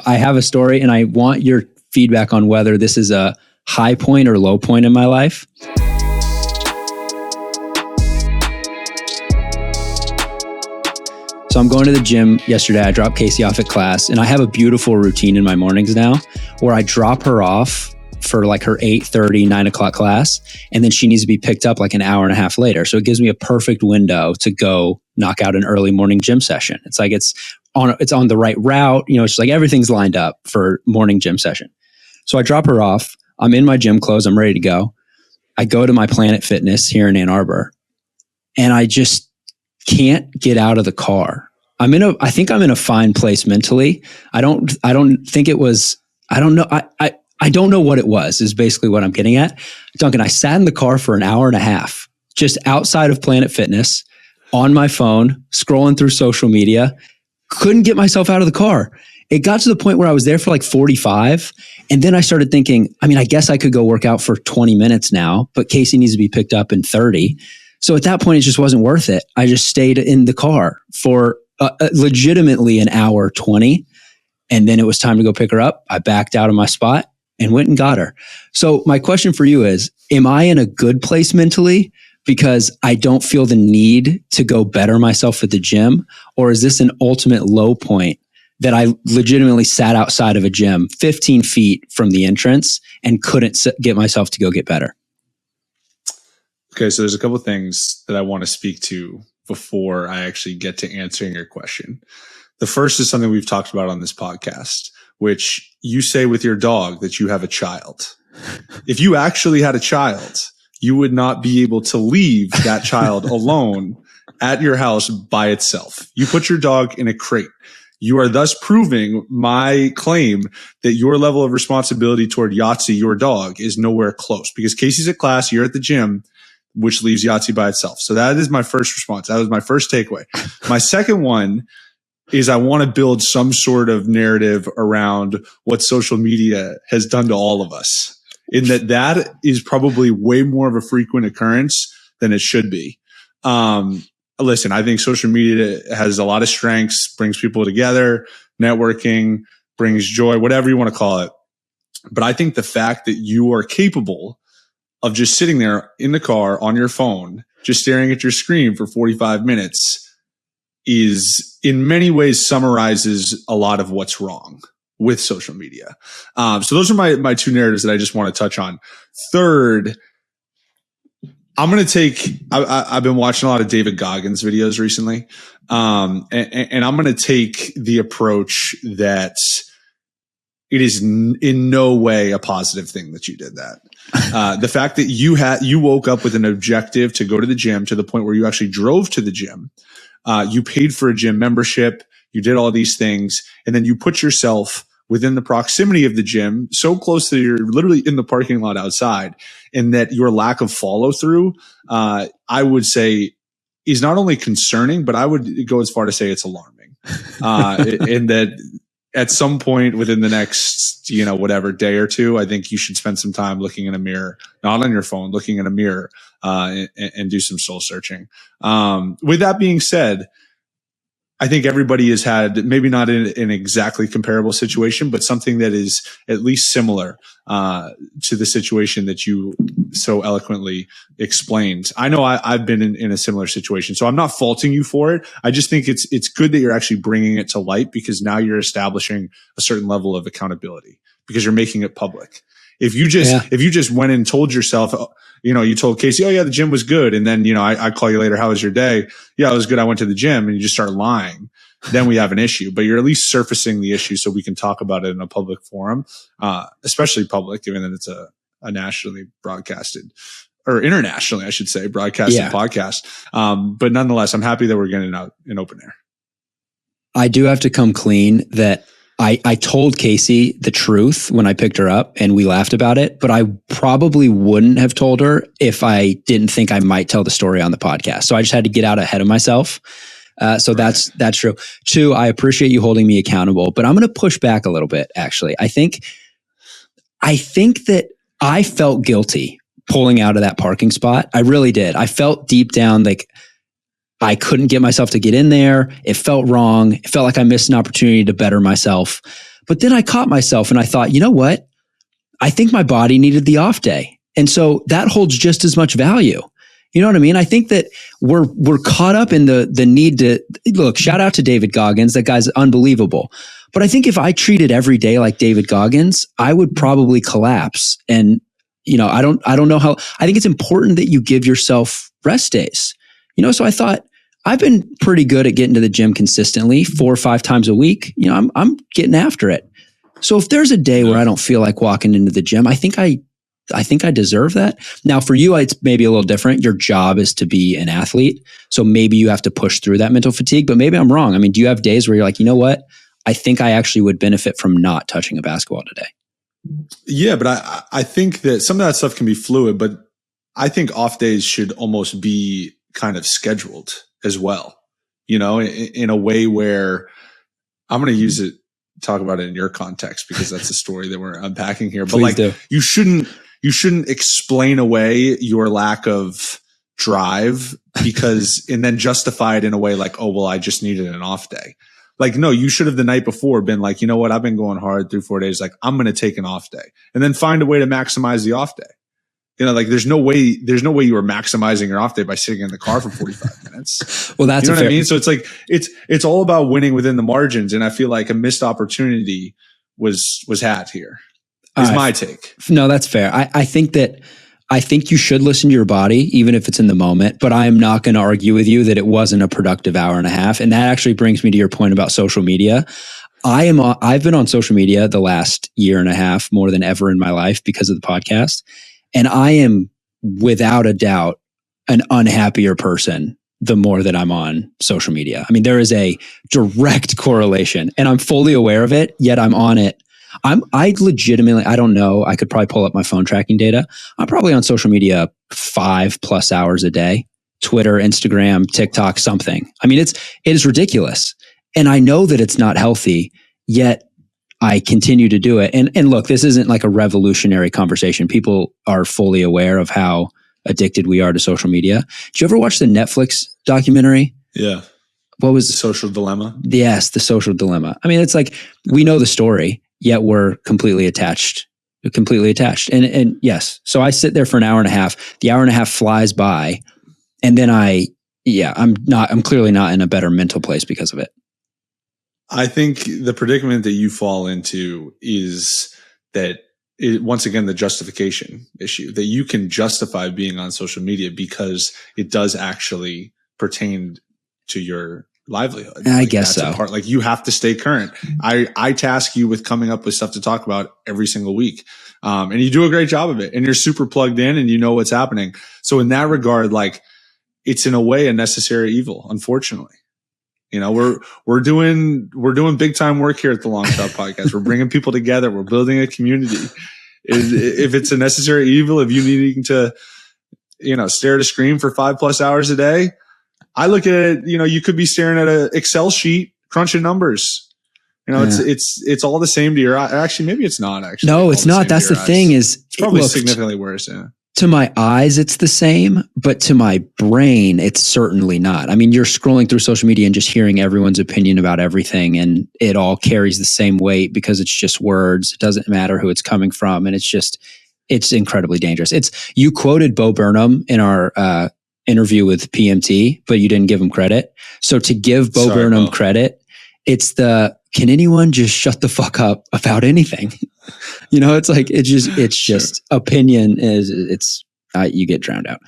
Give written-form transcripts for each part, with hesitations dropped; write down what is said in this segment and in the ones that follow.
I have a story and I want your feedback on whether this is a high point or low point in my life. So I'm going to the gym yesterday. I dropped Casey off at class, and I have a beautiful routine in my mornings now where I drop her off for like her 8:30, 9 o'clock class. And then she needs to be picked up like an hour and a half later. So it gives me a perfect window to go knock out an early morning gym session. It's like, it's on the right route. You know, it's like everything's lined up for morning gym session. So I drop her off. I'm in my gym clothes. I'm ready to go. I go to my Planet Fitness here in Ann Arbor, and I just can't get out of the car. I think I'm in a fine place mentally. I don't think it was, I don't know. I don't know what it was, is basically what I'm getting at. Duncan, I sat in the car for an hour and a half, just outside of Planet Fitness, on my phone, scrolling through social media, couldn't get myself out of the car. It got to the point where I was there for like 45. And then I started thinking, I mean, I guess I could go work out for 20 minutes now, but Casey needs to be picked up in 30. So at that point, it just wasn't worth it. I just stayed in the car for legitimately an hour 20. And then it was time to go pick her up. I backed out of my spot and went and got her. So my question for you is, am I in a good place mentally because I don't feel the need to go better myself at the gym? Or is this an ultimate low point that I legitimately sat outside of a gym 15 feet from the entrance and couldn't get myself to go get better? Okay, so there's a couple of things that I want to speak to before I actually get to answering your question. The first is something we've talked about on this podcast, which you say with your dog that you have a child. If you actually had a child, you would not be able to leave that child alone at your house by itself. You put your dog in a crate. You are thus proving my claim that your level of responsibility toward Yahtzee, your dog, is nowhere close, because Casey's at class, you're at the gym, which leaves Yahtzee by itself. So that is my first response. That was my first takeaway. My second one is I want to build some sort of narrative around what social media has done to all of us, in that is probably way more of a frequent occurrence than it should be. Listen, I think social media has a lot of strengths, brings people together, networking, brings joy, whatever you want to call it. But I think the fact that you are capable of just sitting there in the car on your phone, just staring at your screen for 45 minutes is in many ways summarizes a lot of what's wrong with social media. So those are my two narratives that I just want to touch on. Third, I'm going to take, I've been watching a lot of David Goggins videos recently. And I'm going to take the approach that it is in no way a positive thing that you did that. The fact that you woke up with an objective to go to the gym, to the point where you actually drove to the gym. You paid for a gym membership. You did all these things. And then you put yourself within the proximity of the gym, so close that you're literally in the parking lot outside, and that your lack of follow through, I would say, is not only concerning, but I would go as far to say it's alarming. In that at some point within the next, whatever day or two, I think you should spend some time looking in a mirror, not on your phone, looking in a mirror, and do some soul searching. With that being said, I think everybody has had, maybe not in an exactly comparable situation, but something that is at least similar to the situation that you so eloquently explained. I know I've been in a similar situation, so I'm not faulting you for it. I just think it's good that you're actually bringing it to light, because now you're establishing a certain level of accountability, because you're making it public. If you just went and told yourself, you told Casey, oh yeah, the gym was good. And then, I call you later. How was your day? Yeah, it was good. I went to the gym, and you just start lying. Then we have an issue, but you're at least surfacing the issue so we can talk about it in a public forum, especially public, given that it's a nationally broadcasted, or internationally, I should say, broadcasted podcast. But nonetheless, I'm happy that we're getting out in open air. I do have to come clean that I told Casey the truth when I picked her up, and we laughed about it, but I probably wouldn't have told her if I didn't think I might tell the story on the podcast. So I just had to get out ahead of myself. So that's true. Two, I appreciate you holding me accountable, but I'm going to push back a little bit. Actually, I think that I felt guilty pulling out of that parking spot. I really did. I felt deep down like I couldn't get myself to get in there. It felt wrong. It felt like I missed an opportunity to better myself. But then I caught myself and I thought, you know what? I think my body needed the off day. And so that holds just as much value. You know what I mean? I think that we're caught up in the need to look, shout out to David Goggins. That guy's unbelievable. But I think if I treated every day like David Goggins, I would probably collapse. And, I don't know how. I think it's important that you give yourself rest days. So I thought I've been pretty good at getting to the gym consistently 4 or 5 times a week. I'm getting after it. So if there's a day where I don't feel like walking into the gym, I think I deserve that. Now for you, it's maybe a little different. Your job is to be an athlete. So maybe you have to push through that mental fatigue, but maybe I'm wrong. I mean, do you have days where you're like, you know what? I think I actually would benefit from not touching a basketball today. Yeah, but I think that some of that stuff can be fluid, but I think off days should almost be kind of scheduled as well, in a way where I'm going to talk about it in your context because that's the story that we're unpacking here. But you shouldn't explain away your lack of drive and then justify it in a way like, oh, well, I just needed an off day. Like, no, you should have the night before been like, you know what? I've been going hard 3-4 days. Like, I'm going to take an off day and then find a way to maximize the off day. There's no way you are maximizing your off day by sitting in the car for 45 minutes. Well, that's what I mean? So it's like, it's all about winning within the margins. And I feel like a missed opportunity was had here is my take. No, that's fair. I think you should listen to your body, even if it's in the moment, but I am not going to argue with you that it wasn't a productive hour and a half. And that actually brings me to your point about social media. I've been on social media the last year and a half more than ever in my life because of the podcast. And I am without a doubt an unhappier person the more that I'm on social media. I mean, there is a direct correlation and I'm fully aware of it, yet I'm on it. I legitimately, I don't know. I could probably pull up my phone tracking data. I'm probably on social media 5+ hours a day, Twitter, Instagram, TikTok, something. I mean, it is ridiculous. And I know that it's not healthy, yet I continue to do it. And look, this isn't like a revolutionary conversation. People are fully aware of how addicted we are to social media. Did you ever watch the Netflix documentary? Yeah. What was The Social Dilemma? Yes, The Social Dilemma. I mean, it's like, we know the story, yet we're completely attached. And yes, so I sit there for an hour and a half. The hour and a half flies by. And then I'm clearly not in a better mental place because of it. I think the predicament that you fall into is that once again, the justification issue, that you can justify being on social media because it does actually pertain to your livelihood. I guess so. Like you have to stay current. I task you with coming up with stuff to talk about every single week. And you do a great job of it and you're super plugged in and you know what's happening. So in that regard, like it's in a way a necessary evil, unfortunately. We're doing big time work here at the Long Shot Podcast. We're bringing people together. We're building a community. If it's a necessary evil, if you needing to, stare at a screen for 5+ hours a day, I look at it, you could be staring at an Excel sheet, crunching numbers. It's all the same to your eye. Actually, maybe it's not actually. No, it's not. That's the thing is it's probably significantly worse. Yeah. To my eyes, it's the same, but to my brain, it's certainly not. I mean, you're scrolling through social media and just hearing everyone's opinion about everything, and it all carries the same weight because it's just words. It doesn't matter who it's coming from, and it's incredibly dangerous. You quoted Bo Burnham in our interview with PMT, but you didn't give him credit. So to give Bo Burnham credit, it's can anyone just shut the fuck up about anything? It's like, it's just opinion you get drowned out.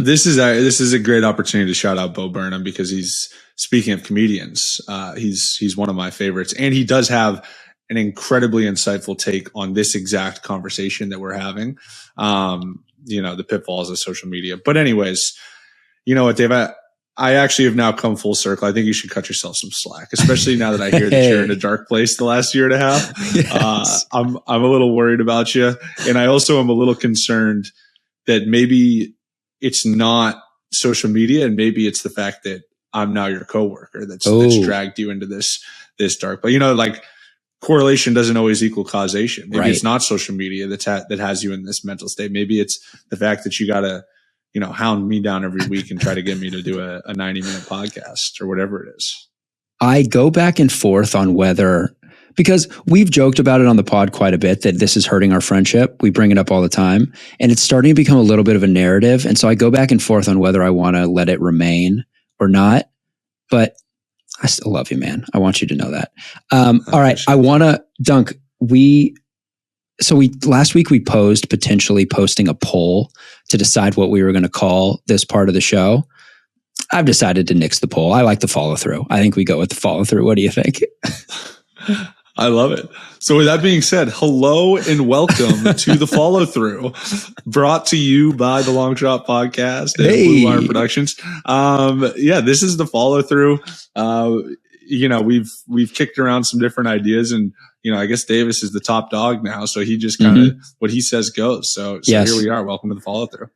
This is a great opportunity to shout out Bo Burnham because he's, speaking of comedians, he's one of my favorites and he does have an incredibly insightful take on this exact conversation that we're having. The pitfalls of social media. But anyways, you know what, Dave, I actually have now come full circle. I think you should cut yourself some slack, especially now that I hear that you're in a dark place the last year and a half. Yes. I'm a little worried about you. And I also am a little concerned that maybe it's not social media and maybe it's the fact that I'm now your coworker that's dragged you into this dark place. Like correlation doesn't always equal causation. Maybe it's not social media that has you in this mental state. Maybe it's the fact that you got to hound me down every week and try to get me to do a 90-minute podcast or whatever it is. I go back and forth on whether, Because we've joked about it on the pod quite a bit that this is hurting our friendship. We bring it up all the time, and it's starting to become a little bit of a narrative. And so I go back and forth on whether I want to let it remain or not. But I still love you, man. I want you to know that. All right. I want to, Dunk, last week we posed potentially posting a poll to decide what we were going to call this part of the show. I've decided to nix the poll. I like the follow through. I think we go with the follow through. What do you think? I love it. So with that being said, hello and welcome to the follow through, brought to you by the Long Shot Podcast and Blue Wire Productions. This is the follow through. We've kicked around some different ideas, and I guess Davis is the top dog now, so he just kind of what he says goes. So yes. Here we are. Welcome to the follow through.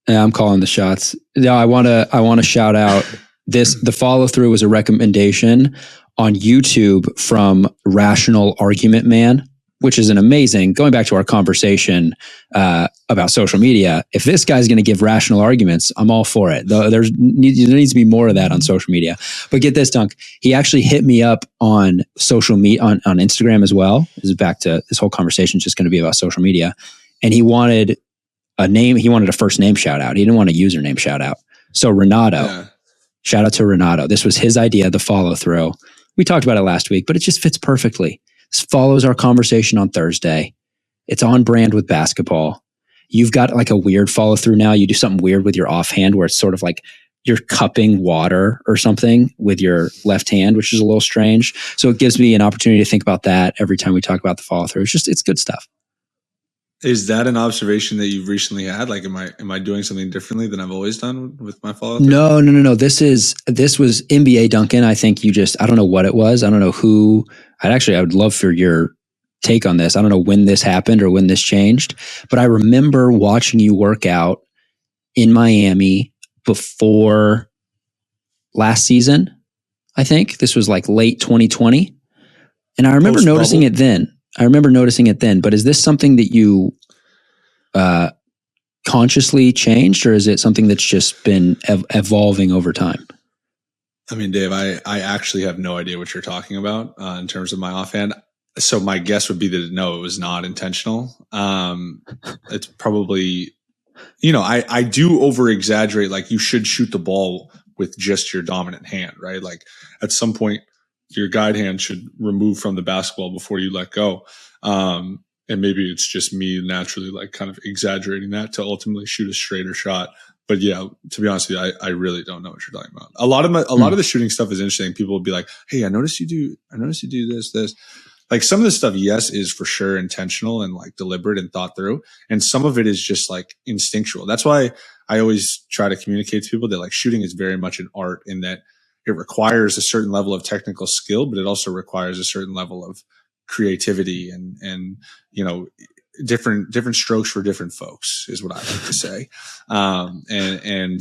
Yeah, I'm calling the shots. Yeah, I want to shout out this. The follow through was a recommendation on YouTube from Rational Argument Man, which is an amazing, going back to our conversation about social media. If this guy's going to give rational arguments, I'm all for it. There needs to be more of that on social media. But get this, Dunk, he actually hit me up on social media, on Instagram as well. This is back to this whole conversation is just going to be about social media. And he wanted a name. He wanted a first name shout out. He didn't want a username shout out. So Renato, shout out to Renato. This was his idea, the follow through. We talked about it last week, but it just fits perfectly. This follows our conversation on Thursday. It's on brand with basketball. You've got like a weird follow through now. You do something weird with your offhand where it's sort of like you're cupping water or something with your left hand, which is a little strange. So it gives me an opportunity to think about that every time we talk about the follow through. It's good stuff. Is that an observation that you've recently had? Like, am I doing something differently than I've always done with my follow through? No. This was NBA Duncan. I think I don't know what it was. I don't know who. I would love for your take on this. I don't know when this happened or when this changed, but I remember watching you work out in Miami before last season. I think this was like late 2020. And I remember noticing it then. But is this something that you consciously changed, or is it something that's just been evolving over time? I mean, Dave, I actually have no idea what you're talking about in terms of my offhand. So my guess would be that no, it was not intentional. It's probably, I do over exaggerate. Like, you should shoot the ball with just your dominant hand, right? Like, at some point, your guide hand should remove from the basketball before you let go. And maybe it's just me naturally like kind of exaggerating that to ultimately shoot a straighter shot. But yeah, to be honest with you, I really don't know what you're talking about. A lot of the shooting stuff is interesting. People will be like, "Hey, I noticed you do this." Like, some of the stuff, yes, is for sure intentional and like deliberate and thought through. And some of it is just like instinctual. That's why I always try to communicate to people that like shooting is very much an art, in that it requires a certain level of technical skill, but it also requires a certain level of creativity and different strokes for different folks is what I like to say. And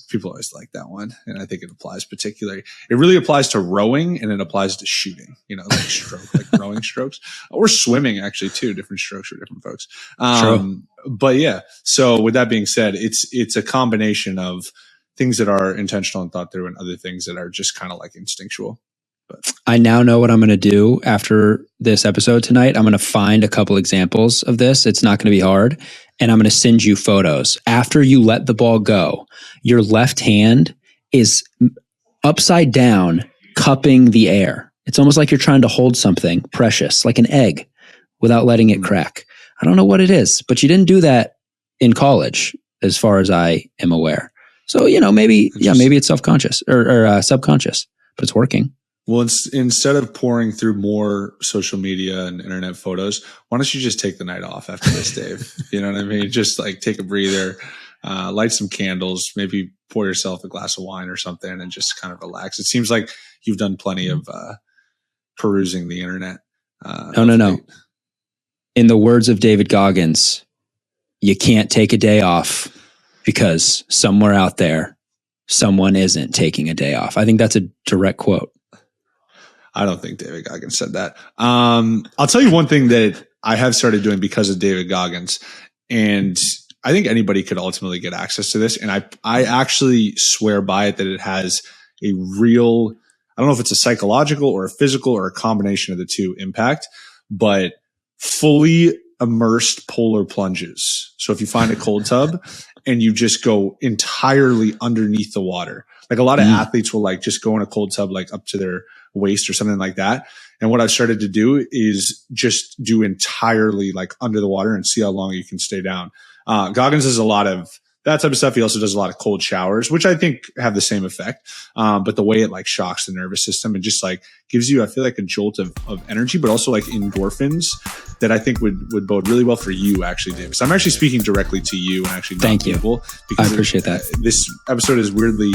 people always like that one. And I think it applies particularly. It really applies to rowing, and it applies to shooting, like rowing strokes, or swimming actually too. Different strokes for different folks. But yeah, so with that being said, it's a combination of things that are intentional and thought through, and other things that are just kind of like instinctual. But I now know what I'm going to do after this episode tonight. I'm going to find a couple examples of this. It's not going to be hard. And I'm going to send you photos. After you let the ball go, your left hand is upside down, cupping the air. It's almost like you're trying to hold something precious, like an egg, without letting it crack. I don't know what it is, but you didn't do that in college, as far as I am aware. So, maybe it's self-conscious or subconscious, but it's working. Well, instead of pouring through more social media and internet photos, why don't you just take the night off after this, Dave? You know what I mean? Just like take a breather, light some candles, maybe pour yourself a glass of wine or something, and just kind of relax. It seems like you've done plenty of perusing the internet. No. In the words of David Goggins, you can't take a day off because somewhere out there, someone isn't taking a day off. I think that's a direct quote. I don't think David Goggins said that. I'll tell you one thing that I have started doing because of David Goggins, and I think anybody could ultimately get access to this. And I actually swear by it that it has a don't know if it's a psychological or a physical or a combination of the two impact, but fully immersed polar plunges. So if you find a cold tub and you just go entirely underneath the water, like a lot of athletes will like just go in a cold tub, like up to their waist or something like that. And what I've started to do is just do entirely like under the water and see how long you can stay down. Goggins does a lot of that type of stuff. He also does a lot of cold showers, which I think have the same effect. But the way it like shocks the nervous system and just like gives you, I feel like a jolt of energy, but also like endorphins that I think would bode really well for you actually, David. So I'm actually speaking directly to you and actually not people. I appreciate that. This episode is weirdly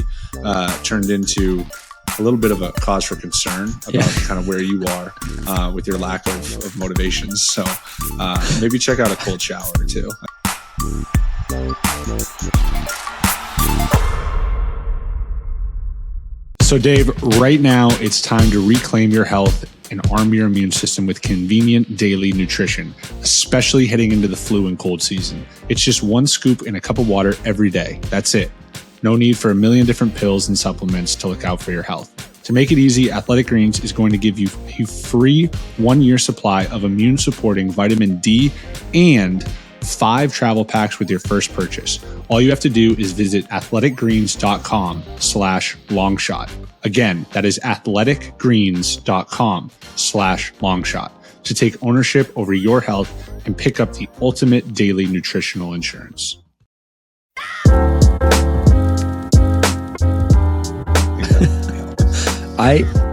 turned into a little bit of a cause for concern about kind of where you are with your lack of motivations. So maybe check out a cold shower or two. So Dave, right now it's time to reclaim your health and arm your immune system with convenient daily nutrition, especially heading into the flu and cold season. It's just one scoop in a cup of water every day. That's it. No need for a million different pills and supplements to look out for your health. To make it easy, Athletic Greens is going to give you a free 1-year supply of immune supporting vitamin D and 5 travel packs with your first purchase. All you have to do is visit athleticgreens.com/longshot. Again, that is athleticgreens.com/longshot to take ownership over your health and pick up the ultimate daily nutritional insurance.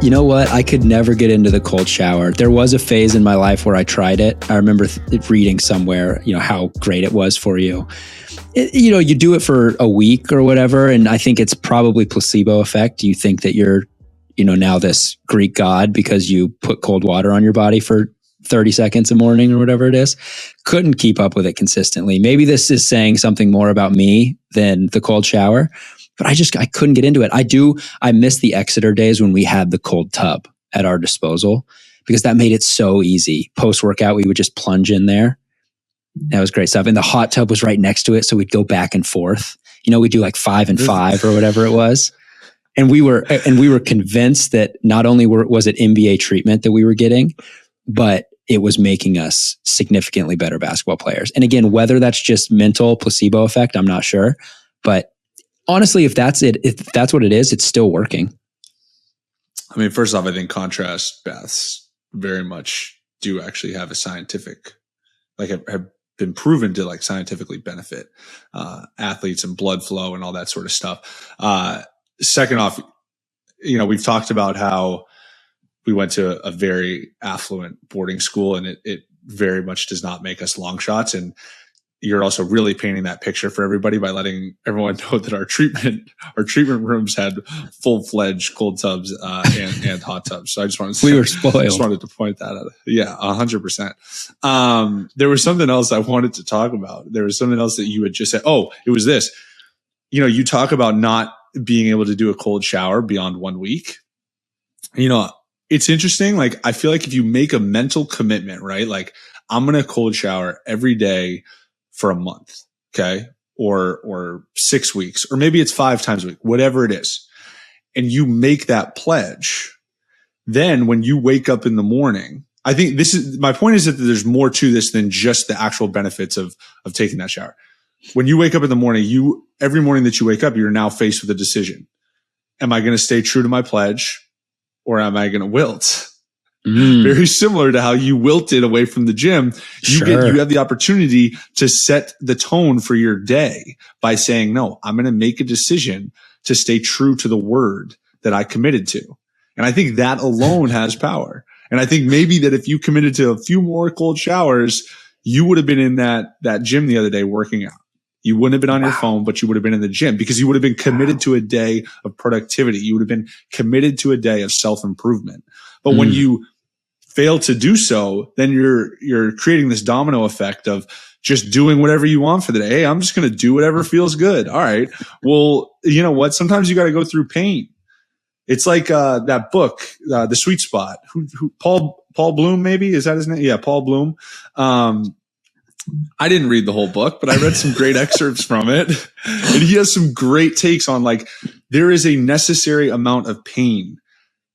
You know what? I could never get into the cold shower. There was a phase in my life where I tried it. I remember reading somewhere, how great it was for you. You do it for a week or whatever, and I think it's probably placebo effect. You think that you're, now this Greek god because you put cold water on your body for 30 seconds a morning or whatever it is. Couldn't keep up with it consistently. Maybe this is saying something more about me than the cold shower. But I couldn't get into it. I miss the Exeter days when we had the cold tub at our disposal because that made it so easy. Post-workout, we would just plunge in there. That was great stuff. And the hot tub was right next to it. So we'd go back and forth. We'd do like 5 and 5 or whatever it was. And we were convinced that not only was it NBA treatment that we were getting, but it was making us significantly better basketball players. And again, whether that's just mental placebo effect, I'm not sure. But honestly, if that's what it is, it's still working. I mean, first off, I think contrast baths very much do actually have a scientific, have been proven to scientifically benefit athletes and blood flow and all that sort of stuff. Second off, we've talked about how we went to a very affluent boarding school and it very much does not make us long shots. And you're also really painting that picture for everybody by letting everyone know that our treatment rooms had full-fledged cold tubs and hot tubs. So I just wanted to we were spoiled. Just wanted to point that out. Yeah, 100%. There was something else I wanted to talk about. There was something else that you had just said. Oh, it was this. You talk about not being able to do a cold shower beyond 1 week. It's interesting. I feel like if you make a mental commitment, right? I'm going to cold shower every day for a month, okay? Or 6 weeks, or maybe it's 5 times a week, whatever it is. And you make that pledge. Then when you wake up in the morning, I think my point is that there's more to this than just the actual benefits of taking that shower. When you wake up in the morning, every morning that you wake up, you're now faced with a decision. Am I going to stay true to my pledge or am I going to wilt? Very similar to how you wilted away from the gym. You have the opportunity to set the tone for your day by saying, no, I'm going to make a decision to stay true to the word that I committed to. And I think that alone has power. And I think maybe that if you committed to a few more cold showers, you would have been in that gym the other day working out. You wouldn't have been on your phone, but you would have been in the gym because you would have been committed to a day of productivity. You would have been committed to a day of self-improvement. But when you fail to do so, then you're creating this domino effect of just doing whatever you want for the day. Hey, I'm just going to do whatever feels good. All right. Well, you know what? Sometimes you got to go through pain. It's like that book, The Sweet Spot. Who Paul Bloom, maybe? Is that his name? Yeah, Paul Bloom. I didn't read the whole book, but I read some great excerpts from it. And he has some great takes on there is a necessary amount of pain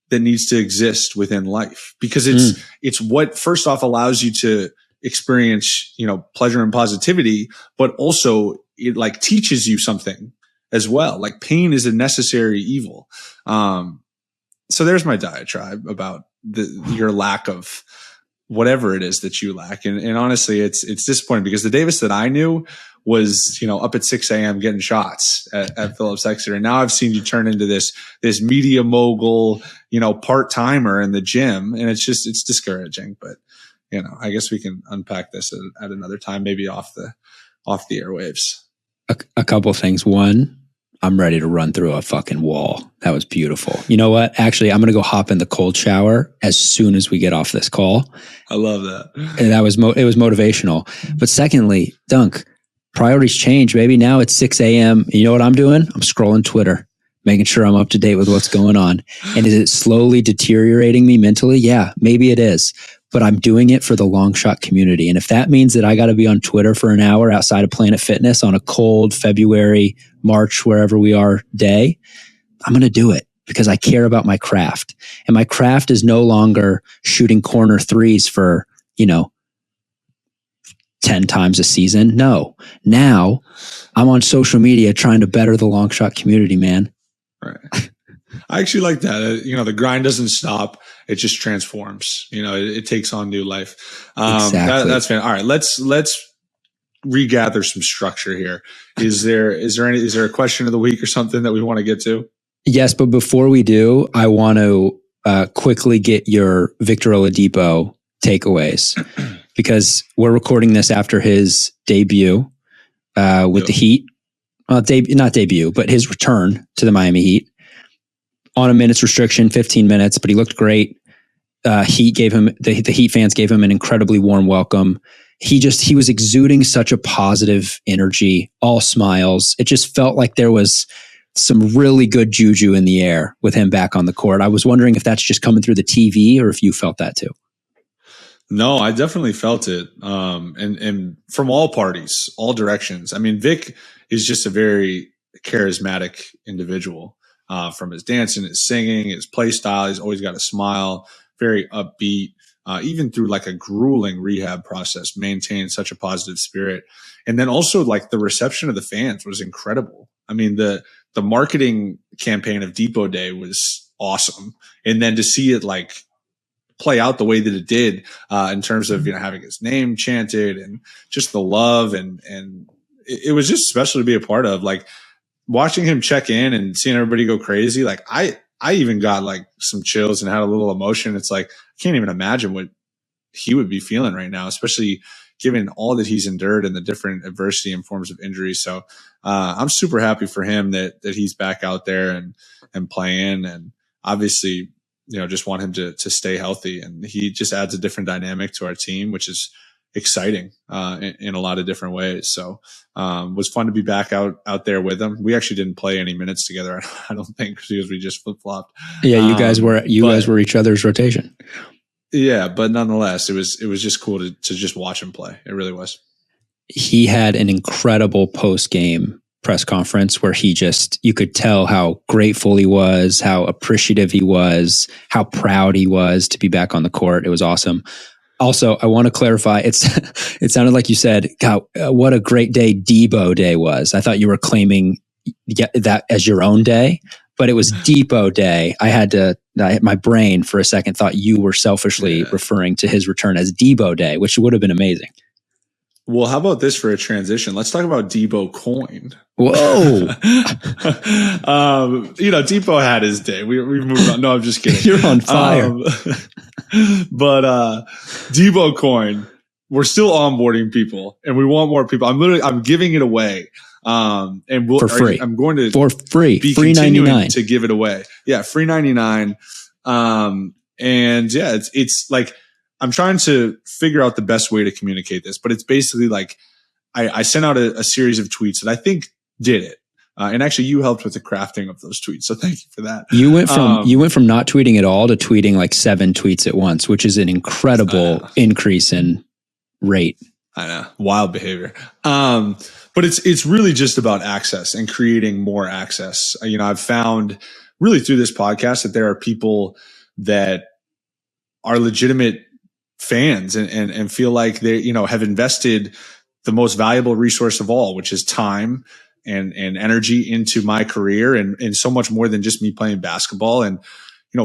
that needs to exist within life, because it's what first off allows you to experience, pleasure and positivity, but also it like teaches you something as well. Like pain is a necessary evil. So there's my diatribe about your lack of whatever it is that you lack. And honestly, it's disappointing, because the Davis that I knew was, up at 6 a.m. getting shots at Phillips Exeter. And now I've seen you turn into this media mogul, part-timer in the gym. And it's discouraging, but I guess we can unpack this at another time, maybe off the airwaves. A couple things. One, I'm ready to run through a fucking wall. That was beautiful. You know what? Actually, I'm going to go hop in the cold shower as soon as we get off this call. I love that. And it was motivational. But secondly, Dunk, priorities change, baby. Now it's 6 a.m. You know what I'm doing? I'm scrolling Twitter, making sure I'm up to date with what's going on. And is it slowly deteriorating me mentally? Yeah, maybe it is. But I'm doing it for the long shot community. And if that means that I got to be on Twitter for an hour outside of Planet Fitness on a cold February, March, wherever we are day, I'm going to do it because I care about my craft. And my craft is no longer shooting corner threes for, 10 times a season. No, now I'm on social media trying to better the long shot community, man. Right. I actually like that. The grind doesn't stop. It just transforms. It takes on new life. Exactly. That's fantastic. All right. Let's regather some structure here. Is there a question of the week or something that we want to get to? Yes, but before we do, I want to quickly get your Victor Oladipo takeaways, because we're recording this after his debut with the Heat. Well, not debut, but his return to the Miami Heat on a minutes restriction, 15 minutes, but he looked great. The Heat fans gave him an incredibly warm welcome. He was exuding such a positive energy, all smiles. It just felt like there was some really good juju in the air with him back on the court. I was wondering if that's just coming through the TV or if you felt that too. No, I definitely felt it. And from all parties, all directions. I mean, Vic is just a very charismatic individual, from his dancing, his singing, his play style. He's always got a smile, very upbeat, even through like a grueling rehab process, maintained such a positive spirit. And then also like the reception of the fans was incredible. I mean, the marketing campaign of Depot Day was awesome. And then to see it like play out the way that it did, in terms of, having his name chanted and just the love. And it was just special to be a part of, like watching him check in and seeing everybody go crazy. Like I even got like some chills and had a little emotion. It's like, I can't even imagine what he would be feeling right now, especially given all that he's endured and the different adversity and forms of injury. So, I'm super happy for him that he's back out there and playing, and obviously, just want him to stay healthy. And he just adds a different dynamic to our team, which is exciting, in a lot of different ways. So, was fun to be back out there with him. We actually didn't play any minutes together, I don't think, because we just flip-flopped. Yeah, you guys were each other's rotation. Yeah, but nonetheless, it was just cool to just watch him play. It really was. He had an incredible post-game press conference where you could tell how grateful he was, how appreciative he was, how proud he was to be back on the court. It was awesome. Also, I want to clarify, it sounded like you said, God, what a great day Debo Day was. I thought you were claiming that as your own day, but it was Depot Day. My brain for a second thought you were selfishly referring to his return as Debo Day, which would have been amazing. Well, how about this for a transition? Let's talk about Debo Coin. Whoa. Debo had his day. We've moved on. No, I'm just kidding. You're on fire. But Debo Coin, we're still onboarding people and we want more people. I'm giving it away. And for free. I'm going to for free. Be free continuing 99 to give it away. Yeah. Free 99. And yeah, it's like, I'm trying to figure out the best way to communicate this, but it's basically like I sent out a series of tweets that I think did it. And actually you helped with the crafting of those tweets. So thank you for that. You went from not tweeting at all to tweeting like 7 tweets at once, which is an incredible increase in rate. I know. Wild behavior. But it's really just about access and creating more access. I've found really through this podcast that there are people that are legitimate fans and feel like they, have invested the most valuable resource of all, which is time and energy into my career and so much more than just me playing basketball. And,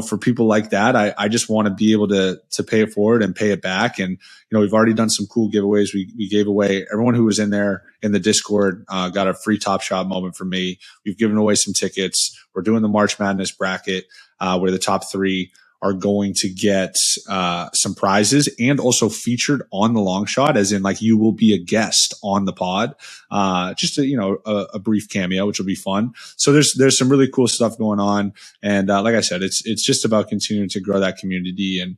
for people like that, I just want to be able to pay it forward and pay it back. And, we've already done some cool giveaways. We gave away, everyone who was in there in the Discord got a free Top Shot moment from me. We've given away some tickets. We're doing the March Madness bracket where the top 3 are going to get some prizes and also featured on the long shot, as in like you will be a guest on the pod, just a brief cameo, which will be fun. So there's some really cool stuff going on, and like I said, it's just about continuing to grow that community and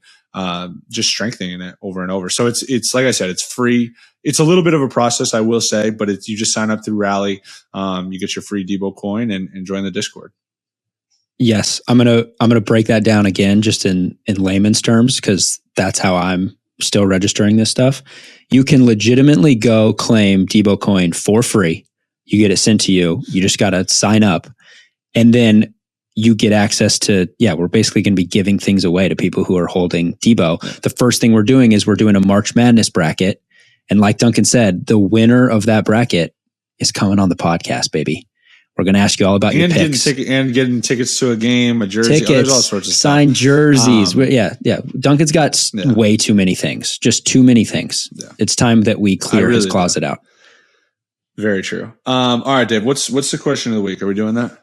just strengthening it over and over. So it's like I said, it's free. It's a little bit of a process, I will say, but you just sign up through Rally, you get your free Debo coin and join the Discord. Yes, I'm gonna break that down again, just in layman's terms, because that's how I'm still registering this stuff. You can legitimately go claim Debo coin for free. You get it sent to you. You just gotta sign up, and then you get access to. Yeah, we're basically going to be giving things away to people who are holding Debo. The first thing we're doing is we're doing a March Madness bracket, and like Duncan said, the winner of that bracket is coming on the podcast, baby. We're going to ask you all about your picks. Getting tickets to a game, a jersey, there's all sorts of signed stuff. Jerseys. Yeah. Duncan's got way too many things, just too many things. Yeah. It's time that we clear his closet out. Very true. All right, Dave, what's the question of the week? Are we doing that?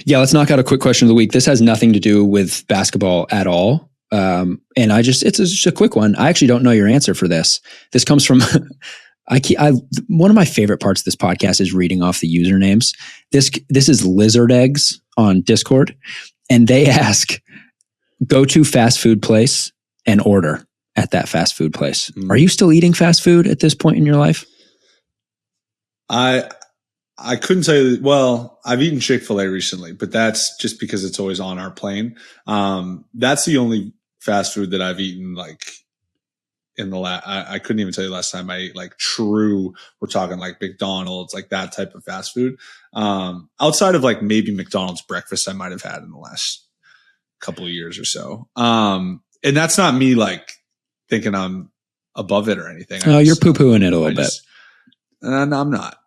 Yeah, let's knock out a quick question of the week. This has nothing to do with basketball at all. And it's just a quick one. I actually don't know your answer for this. This comes from... one of my favorite parts of this podcast is reading off the usernames. This is Lizard Eggs on Discord, and they ask, go to fast food place and order at that fast food place. Are you still eating fast food at this point in your life? I couldn't tell you. Well, I've eaten Chick-fil-A recently, but that's just because it's always on our plane. That's the only fast food that I've eaten in the I couldn't even tell you last time I ate we're talking like McDonald's, like that type of fast food. Outside of like maybe McDonald's breakfast I might have had in the last couple of years or so. And that's not me like thinking I'm above it or anything. Oh, you're poo-pooing it a little bit. No, I'm not.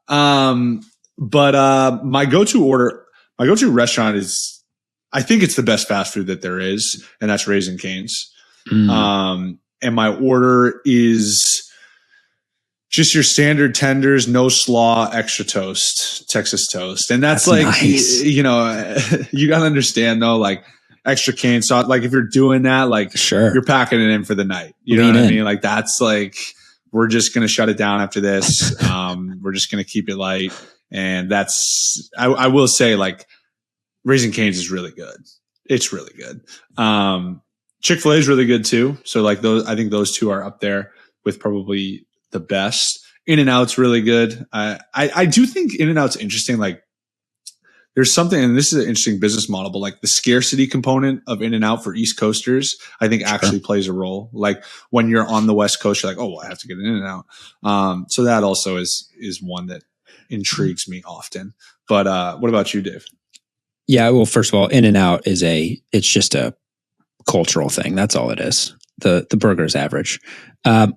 But my go-to restaurant is, I think it's the best fast food that there is, and that's Raising Cane's. And my order is just your standard tenders, no slaw, extra toast, Texas toast. And that's like, nice. You got to understand though, like extra cane sauce. Like if you're doing that, like sure, you're packing it in for the night. You know what I mean? Like that's like, we're just going to shut it down after this. We're just going to keep it light. And that's, I will say like Raising Cane's is really good. It's really good. Chick-fil-A is really good too. So like I think those two are up there with probably the best. In-N-Out's really good. I do think In-N-Out's interesting. Like there's something, and this is an interesting business model, but like the scarcity component of In-N-Out for East Coasters, I think actually plays a role. Like when you're on the West Coast, you're like, oh, well, I have to get an In-N-Out. So that also is one that intrigues me often. But what about you, Dave? Yeah, well, first of all, In-N-Out it's just a cultural thing. That's all it is. The burger's average.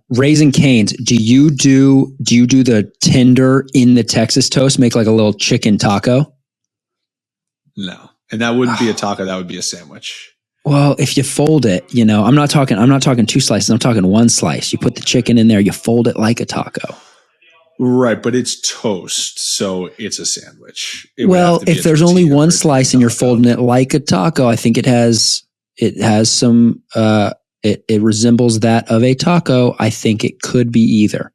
Raising Cane's, do you do the tender in the Texas toast, make like a little chicken taco? No. And that wouldn't be a taco, that would be a sandwich. Well, if you fold it, I'm not talking 2 slices, I'm talking 1 slice. You put the chicken in there, you fold it like a taco. Right, but it's toast, so it's a sandwich. Well, if there's only 1 slice and you're folding it like a taco, I think it has some it resembles that of a taco. I think it could be either.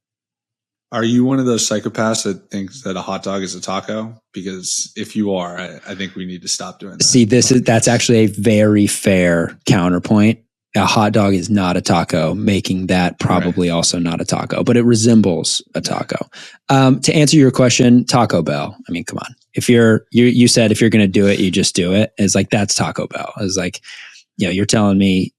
Are you one of those psychopaths that thinks that a hot dog is a taco? Because if you are, I think we need to stop doing that. See, that's actually a very fair counterpoint. A hot dog is not a taco, making that probably also not a taco, but it resembles a taco. To answer your question, Taco Bell. I mean, come on. If you said if you're going to do it, you just do it. It's like, that's Taco Bell. It's like, you're telling me,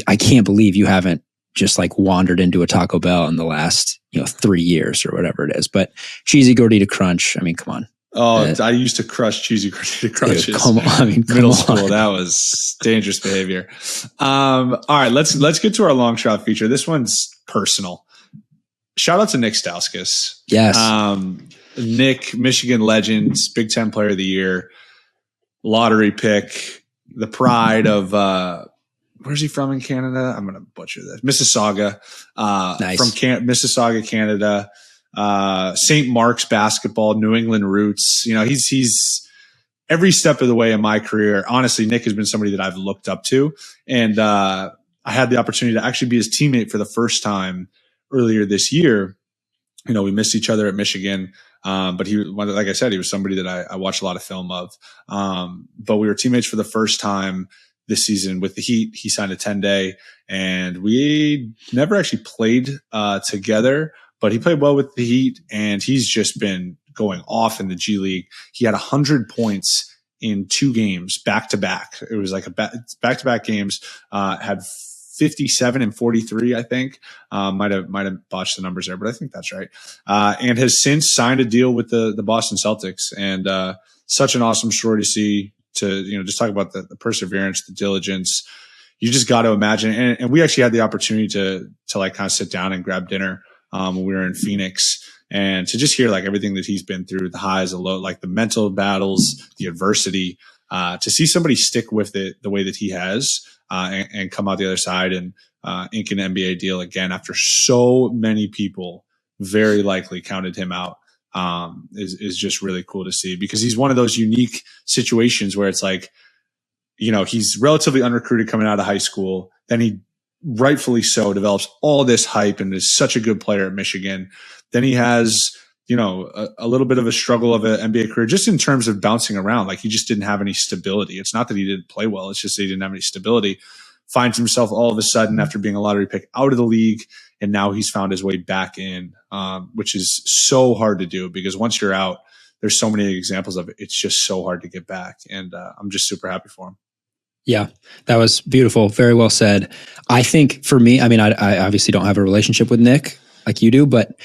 I can't believe you haven't just like wandered into a Taco Bell in the last, 3 years or whatever it is. But cheesy gordita crunch. I mean, come on. Oh, I used to crush cheesy gordita crunches. Dude, come on. I mean, Middle school, that was dangerous behavior. All right, let's get to our long shot feature. This one's personal. Shout out to Nik Stauskas. Yes. Nik, Michigan legend, Big Ten Player of the Year, lottery pick, the pride of where's he from in Canada? I'm going to butcher this. Mississauga. Nice. From Mississauga, Canada. St. Mark's basketball, New England roots. You know, he's every step of the way in my career. Honestly, Nik has been somebody that I've looked up to, and I had the opportunity to actually be his teammate for the first time earlier this year. You know, we missed each other at Michigan, but he, like I said, he was somebody that I watched a lot of film of. But we were teammates for the first time this season with the Heat. He signed a 10-day, and we never actually played together. But he played well with the Heat, and he's just been going off in the G League. He had 100 points in 2 games back to back. It was like back to back games. Had 57 and 43, I think. Might have botched the numbers there, but I think that's right. And has since signed a deal with the Boston Celtics. And such an awesome story to see. To just talk about the perseverance, the diligence. You just got to imagine. And we actually had the opportunity to like kind of sit down and grab dinner when we were in Phoenix, and to just hear like everything that he's been through, the highs, the lows, like the mental battles, the adversity. To see somebody stick with it the way that he has. And come out the other side and ink an NBA deal again after so many people very likely counted him out is just really cool to see, because he's one of those unique situations where it's like, he's relatively unrecruited coming out of high school. Then he rightfully so develops all this hype and is such a good player at Michigan. Then he has a little bit of a struggle of an NBA career, just in terms of bouncing around. Like, he just didn't have any stability. It's not that he didn't play well. It's just that he didn't have any stability. Finds himself all of a sudden, after being a lottery pick, out of the league. And now he's found his way back in, which is so hard to do, because once you're out, there's so many examples of it. It's just so hard to get back. And I'm just super happy for him. Yeah, that was beautiful. Very well said. I think for me, I mean, I obviously don't have a relationship with Nik like you do, but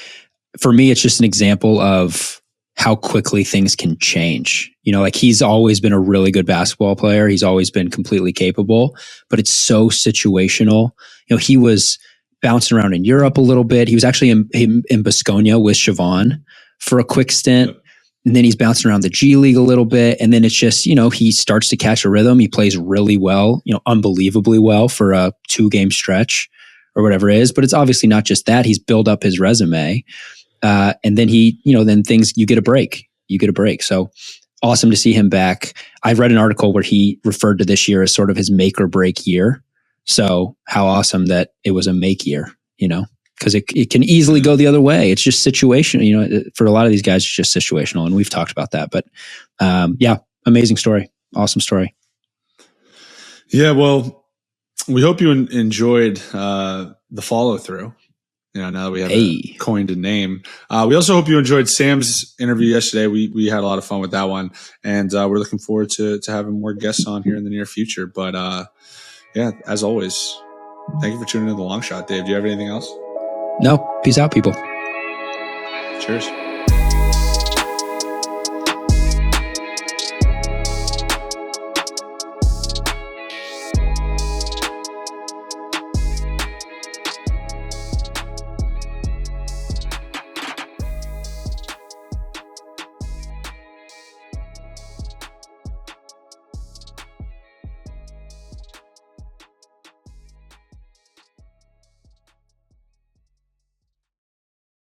for me, it's just an example of how quickly things can change. Like, he's always been a really good basketball player. He's always been completely capable, but it's so situational. He was bouncing around in Europe a little bit. He was actually in Baskonia with Siobhan for a quick stint. Yep. And then he's bouncing around the G League a little bit. And then it's just, he starts to catch a rhythm. He plays really well, unbelievably well for a 2-game stretch or whatever it is. But it's obviously not just that. He's built up his resume. And then then you get a break. So awesome to see him back. I read an article where he referred to this year as sort of his make or break year. So how awesome that it was a make year, because it can easily go the other way. It's just situational. For a lot of these guys, it's just situational. And we've talked about that, but yeah, amazing story. Awesome story. Yeah. Well, we hope you enjoyed the follow through. Now that we have coined a name. We also hope you enjoyed Sam's interview yesterday. We had a lot of fun with that one, and we're looking forward to having more guests on here in the near future. But yeah, as always, thank you for tuning in to The Long Shot. Dave, do you have anything else? No. Peace out, people. Cheers.